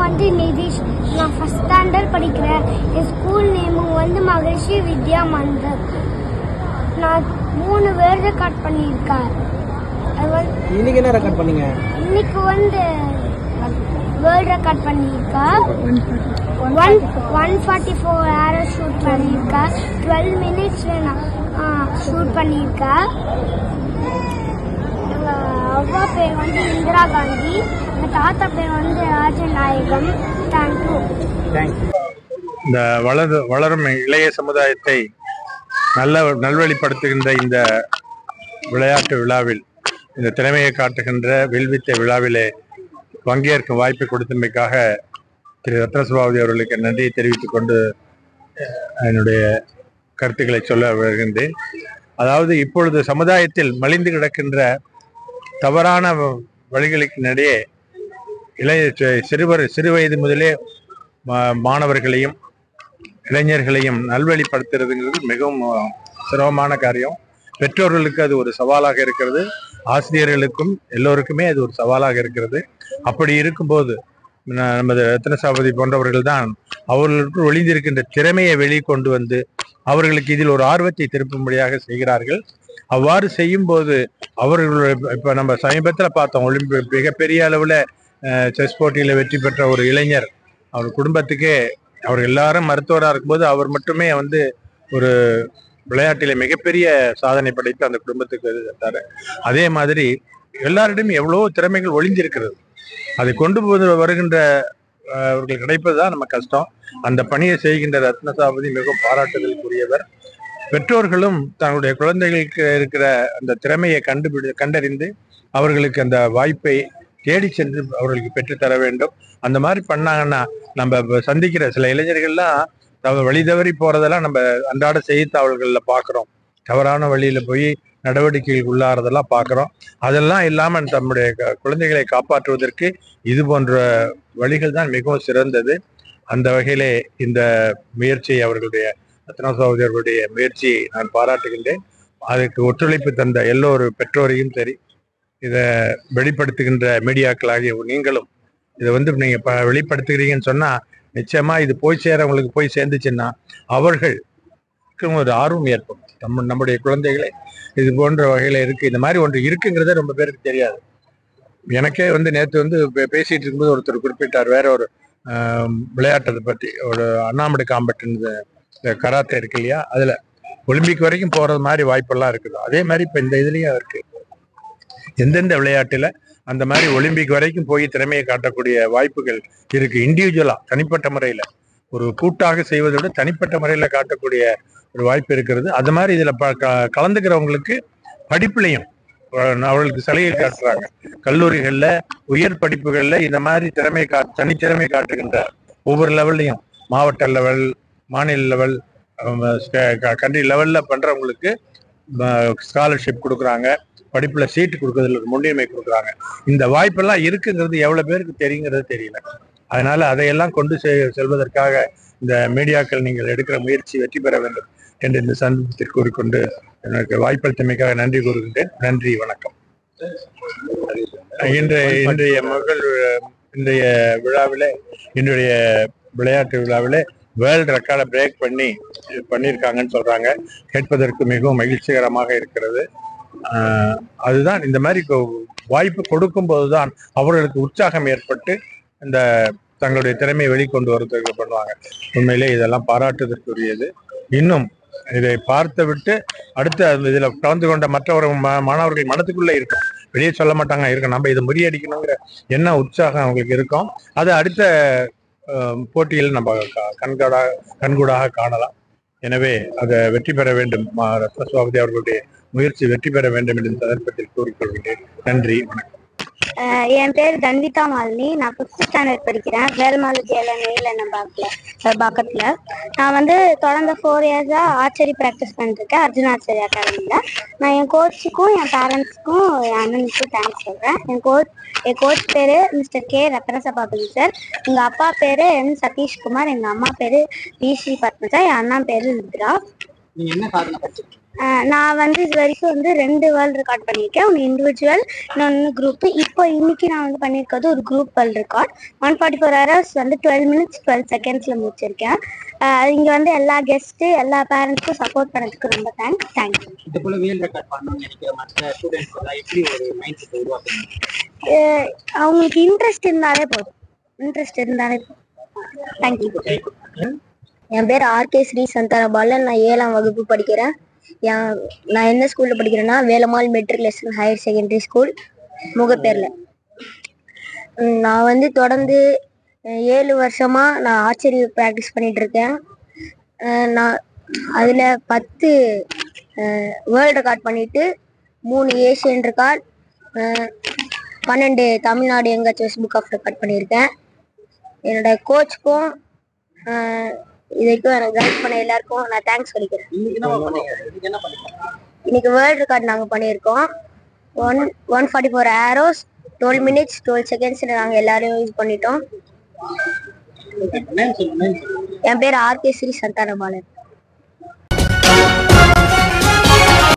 வந்து நிதிஷ். நான் first standard படிக்கிறேன். என் ஸ்கூல் நேமு வந்து மகரிஷி வித்யா மந்தர். நான் 3 வேர்டு ரெக்கார்ட் பண்ணியிருக்கேன். இன்னைக்கு என்ன ரெக்கார்ட் பண்ணீங்க? இன்னைக்கு வந்து வேர்ல்ட் ரெக்கார்ட் பண்ணியிருக்கேன். 144 arrows ஷூட் பண்ணியிருக்கேன். 12 minutes நான் ஷூட் பண்ணியிருக்கேன். எங்கள் அவ்வா பேர் வந்து இந்திரா காந்தி. எங்கள் தாத்தா பேர் வந்து ராஜநாயகம். தேங்க்யூ. இந்த வளரும் இளைய சமுதாயத்தை நல்வழிப்படுத்துகின்ற இந்த விளையாட்டு விழாவில், இந்த திறமையை காட்டுகின்ற வில்வித்தை விழாவிலே பங்கேற்கும் வாய்ப்பை கொடுத்தமைக்காக திரு ரத்னசபாபதி அவர்களுக்கு நன்றியை தெரிவித்துக் கொண்டு என்னுடைய கருத்துக்களை சொல்ல வருகின்றேன். அதாவது இப்பொழுது சமுதாயத்தில் மலிந்து கிடக்கின்ற தவறான வழிகளுக்கினிடையே சிறு வயது முதலே மாணவர்களையும் இளைஞர்களையும் நல்வழிப்படுத்துறதுங்கிறது மிகவும் சிரமமான காரியம். பெற்றோர்களுக்கு அது ஒரு சவாலாக இருக்கிறது, ஆசிரியர்களுக்கும் எல்லோருக்குமே அது ஒரு சவாலாக இருக்கிறது. அப்படி இருக்கும்போது நமது ரத்னசபாபதி போன்றவர்கள் தான் அவர்களுக்கு ஒளிந்திருக்கின்ற திறமையை வெளிக்கொண்டு வந்து அவர்களுக்கு இதில் ஒரு ஆர்வத்தை திருப்பும்படியாக செய்கிறார்கள். அவ்வாறு செய்யும் போது அவர்கள் இப்ப நம்ம சமீபத்தில் பார்த்தோம், மிகப்பெரிய அளவுல செஸ் போட்டியில வெற்றி பெற்ற ஒரு இளைஞர், அவர் குடும்பத்துக்கே, அவர் எல்லாரும் மருத்துவராக இருக்கும்போது அவர் மட்டுமே வந்து ஒரு விளையாட்டில மிகப்பெரிய சாதனை படைத்து அந்த குடும்பத்துக்கு இருந்தாரு. அதே மாதிரி எல்லாரிடம் எவ்வளவோ திறமைகள் ஒளிஞ்சிருக்கிறது. அதை கொண்டு வருகின்ற அவர்கள் கிடைப்பதுதான் நம்ம கஷ்டம். அந்த பணியை செய்கின்ற ரத்னசபாபதி மிகவும் பாராட்டுதலுக்குரியவர். பெற்றோர்களும் தன்னுடைய குழந்தைகளுக்கு இருக்கிற அந்த திறமையை கண்டறிந்து அவர்களுக்கு அந்த வாய்ப்பை தேடி சென்று அவர்களுக்கு பெற்றுத்தர வேண்டும். அந்த மாதிரி பண்ணாங்கன்னா நம்ம சந்திக்கிற சில இளைஞர்கள்லாம் வழி தவறி போறதெல்லாம் நம்ம அன்றாட செய்தித்தாள்கள்ல பாக்குறோம். தவறான வழியில போய் நடவடிக்கைகள் உள்ளாறதெல்லாம் பாக்குறோம். அதெல்லாம் இல்லாம நம்முடைய குழந்தைகளை காப்பாற்றுவதற்கு இது போன்ற வழிகள் தான் மிகவும் சிறந்தது. அந்த வகையிலே இந்த முயற்சியை அவர்களுடைய ரத்னசபாபதி அவர்களுடைய முயற்சியை நான் பாராட்டுகின்றேன். அதுக்கு ஒத்துழைப்பு தந்த எல்லோரு பெற்றோரையும் சரி, இதை வெளிப்படுத்துகின்ற மீடியாக்களாகிய நீங்களும் இதை வந்து நீங்க வெளிப்படுத்துகிறீங்கன்னு சொன்னா நிச்சயமா இது போய் சேரவங்களுக்கு போய் சேர்ந்துச்சுன்னா அவர்களுக்கு ஒரு ஆர்வம் ஏற்படும். நம்முடைய குழந்தைகளை இது போன்ற வகையில இருக்கு, இந்த மாதிரி ஒன்று இருக்குங்கிறத ரொம்ப பேருக்கு தெரியாது. எனக்கே வந்து நேற்று வந்து பேசிட்டு இருக்கும்போது ஒருத்தர் குறிப்பிட்டார், வேற ஒரு விளையாட்டத்தை பற்றி, ஒரு அண்ணாமலை காம்பெட் கராத்தே இருக்கு இல்லையா, அதுல ஒலிம்பிக் வரைக்கும் போறது மாதிரி வாய்ப்பெல்லாம் இருக்குது. அதே மாதிரி இப்ப இந்த இதுலயும் இருக்கு. எந்தெந்த விளையாட்டுல அந்த மாதிரி ஒலிம்பிக் வரைக்கும் போய் திறமையை காட்டக்கூடிய வாய்ப்புகள் இருக்கு. இண்டிவிஜுவலா தனிப்பட்ட முறையில ஒரு கூட்டாக செய்வதை விட தனிப்பட்ட முறையில காட்டக்கூடிய ஒரு வாய்ப்பு இருக்கிறது. அது மாதிரி இதுல கலந்துக்கிறவங்களுக்கு படிப்புலையும் அவர்களுக்கு சலுகை காட்டுறாங்க. கல்லூரிகள்ல உயர் படிப்புகள்ல இந்த மாதிரி தனித்திறமை காட்டுகின்ற ஒவ்வொரு லெவல்லையும், மாவட்ட லெவல், மாநில லெவல், கண்ட்ரி லெவல்ல பண்றவங்களுக்கு ஸ்காலர்ஷிப் கொடுக்குறாங்க, படிப்புல சீட்டு கொடுக்கறதுல முன்னுரிமை கொடுக்குறாங்க. இந்த வாய்ப்பெல்லாம் இருக்குங்கிறது எவ்வளவு பேருக்கு தெரியுங்கிறது தெரியல. அதனால அதையெல்லாம் கொண்டு செல்வதற்காக இந்த மீடியாக்கள் நீங்கள் எடுக்கிற முயற்சி வெற்றி பெற வேண்டும் என்று இந்த சந்தர்ப்பத்தில் கூறிக்கொண்டு எனக்கு வாய்ப்பளித்தமைக்காக நன்றி கூறுகின்றேன். நன்றி, வணக்கம். இன்றைய விழாவிலே, இன்றைய விளையாட்டு விழாவிலே வேர்ல்டு ரெக்கார்டை பிரேக் பண்ணியிருக்காங்கன்னு சொல்றாங்க. கேட்பதற்கு மிகவும் மகிழ்ச்சிகரமாக இருக்கிறது. அதுதான் இந்த மாதிரி வாய்ப்பு கொடுக்கும் போதுதான் அவர்களுக்கு உற்சாகம் ஏற்பட்டு இந்த தங்களுடைய திறமையை வெளிக்கொண்டு வருவதற்கு பண்ணுவாங்க. உண்மையிலே இதெல்லாம் பாராட்டுதற்குரியது. இன்னும் இதை பார்த்து விட்டு அடுத்த இதுல கலந்து கொண்ட மாணவர்கள் மனத்துக்குள்ள இருக்கும், வெளியே சொல்ல மாட்டாங்க, இருக்கும். நம்ம இதை முறியடிக்கணுங்கிற என்ன உற்சாகம் அவங்களுக்கு இருக்கும். அது அடுத்த போட்டியில் நம்ம கண்கூடாக காணலாம். எனவே அதை வெற்றி பெற வேண்டும், ரத்னசபாபதி அவர்களுடைய முயற்சி வெற்றி பெற வேண்டும் என்று சந்தர்ப்பத்தில் கூறிக்கொள்கிறேன். நன்றி, வணக்கம். என் பேர் தன்விதா மாலினி. நான் 5th ஸ்டாண்டர்ட் படிக்கிறேன். வேல்மால் பக்கத்துல. நான் வந்து தொடர்ந்து 4 இயர்ஸா ஆர்ச்சரி ப்ராக்டிஸ் பண்ணிருக்கேன் அர்ஜுன் ஆர்ச்சரி அகாடமியில. நான் என் கோச்சுக்கும் என் பேரண்ட்ஸ்க்கும் என் அண்ணனுக்கும் தேங்க்ஸ் சொல்றேன். என் கோச் பேரு மிஸ்டர் கே ரத்னசபாபதி சார். எங்க அப்பா பேரு என் சதீஷ்குமார். எங்க அம்மா பேரு வி ஸ்ரீ பத்மஜா. என் அண்ணா பேரு ருத்ரா. நான் வந்து இது வரைக்கும் வந்து 2 வேர்ல்டு ரெக்கார்ட் பண்ணியிருக்கேன். ஒன்று இண்டிவிஜுவல், இன்னொன்று குரூப்பு. இப்போ இன்னைக்கு நான் வந்து பண்ணியிருக்கிறது ஒரு குரூப் வேர்ல்டு ரெக்கார்ட். 144 hours வந்து 12 minutes 12 secondsல முடிச்சிருக்கேன். இங்கே வந்து எல்லா கெஸ்ட்டு எல்லா பேரண்ட்ஸ்க்கும் சப்போர்ட் பண்ணதுக்கு ரொம்ப தேங்க்யூ. இது போல வேர்ல்டு ரெக்கார்ட் பண்ணணும்னு நினைக்கிற மற்ற ஸ்டூடெண்ட்ஸ் எல்லாம் எப்படி ஒரு மைண்ட் செட் உருவாக்குறீங்க? அவங்களுக்கு இன்ட்ரெஸ்ட் இருந்தாலே போதும். தேங்க்யூ. என் பேர் ஆர்கே ஸ்ரீ சந்தானபாலன். நான் 7ஆம் வகுப்பு படிக்கிறேன். நான் எந்த ஸ்கூலில் படிக்கிறேன்னா Velammal matriculation higher secondary school முகப்பேரில். நான் வந்து தொடர்ந்து 7 வருஷமாக நான் ஆர்ச்சரி ப்ராக்டிஸ் பண்ணிகிட்ருக்கேன். நான் அதில் 10 வேர்ல்டு ரெக்கார்ட் பண்ணிவிட்டு 3 Asian record, 12 Tamil Nadu younger chess book of record பண்ணியிருக்கேன். என்னோட கோச்சுக்கும் இதுக்கும் எனக்கு கைட் பண்ண எல்லாருக்கும் நான் தேங்க்ஸ் சொல்லிக்கிறேன். இன்னைக்கு வேர்ல்டு ரெக்கார்ட் நாங்கள் பண்ணியிருக்கோம். 144 arrows 12 minutes 12 secondsல நாங்கள் எல்லாரையும் யூஸ் பண்ணிட்டோம். என் பேர் ஆர்கே ஸ்ரீ சந்தானபாலன்.